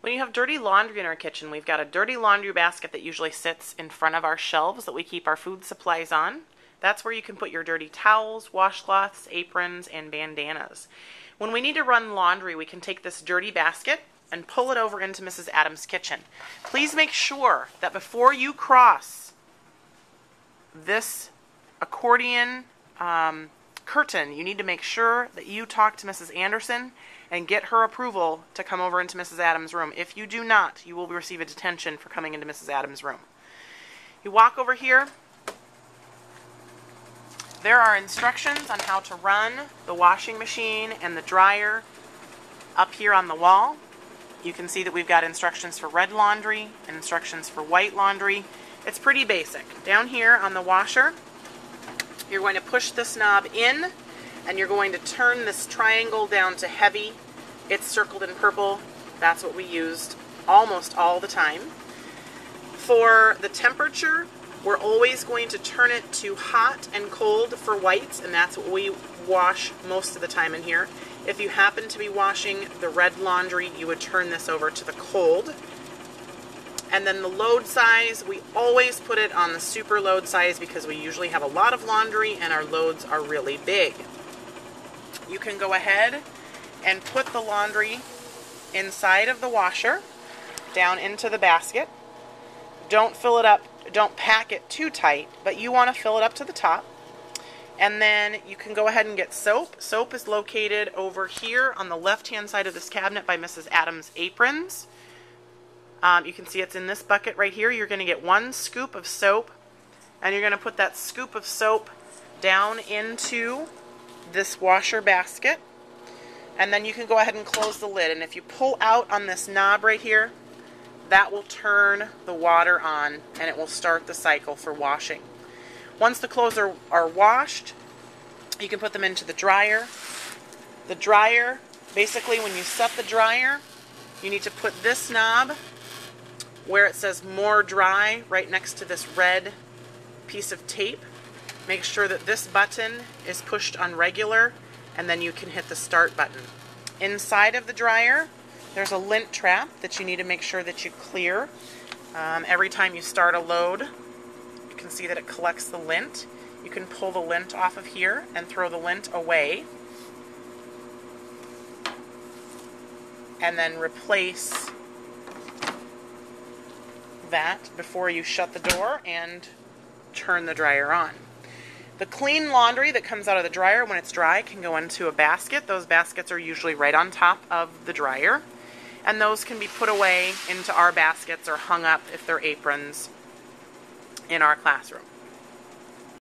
When you have dirty laundry in our kitchen, we've got a dirty laundry basket that usually sits in front of our shelves that we keep our food supplies on. That's where you can put your dirty towels, washcloths, aprons, and bandanas. When we need to run laundry, we can take this dirty basket and pull it over into Mrs. Adams' kitchen. Please make sure that before you cross this accordion curtain, you need to make sure that you talk to Mrs. Anderson and get her approval to come over into Mrs. Adams' room. If you do not, you will receive a detention for coming into Mrs. Adams' room. You walk over here. There are instructions on how to run the washing machine and the dryer up here on the wall. You can see that we've got instructions for red laundry and instructions for white laundry. It's pretty basic. Down here on the washer, you're going to push this knob in, and you're going to turn this triangle down to heavy. It's circled in purple. That's what we used almost all the time. For the temperature, we're always going to turn it to hot and cold for whites, and that's what we wash most of the time in here. If you happen to be washing the red laundry, you would turn this over to the cold. And then the load size, we always put it on the super load size because we usually have a lot of laundry and our loads are really big. You can go ahead and put the laundry inside of the washer, down into the basket. Don't fill it up, don't pack it too tight, but you want to fill it up to the top. And then you can go ahead and get soap. Soap is located over here on the left-hand side of this cabinet by Mrs. Adams' aprons. You can see it's in this bucket right here. You're going to get 1 scoop of soap, and you're going to put that scoop of soap down into this washer basket, and then you can go ahead and close the lid. And if you pull out on this knob right here, that will turn the water on, and it will start the cycle for washing. Once the clothes are washed, you can put them into the dryer. The dryer, basically when you set the dryer, you need to put this knob where it says more dry right next to this red piece of tape. Make sure that this button is pushed on regular, and then you can hit the start button. Inside of the dryer, there's a lint trap that you need to make sure that you clear. Every time you start a load, you can see that it collects the lint. You can pull the lint off of here and throw the lint away, and then replace that before you shut the door and turn the dryer on. The clean laundry that comes out of the dryer when it's dry can go into a basket. Those baskets are usually right on top of the dryer, and those can be put away into our baskets or hung up if they're aprons in our classroom.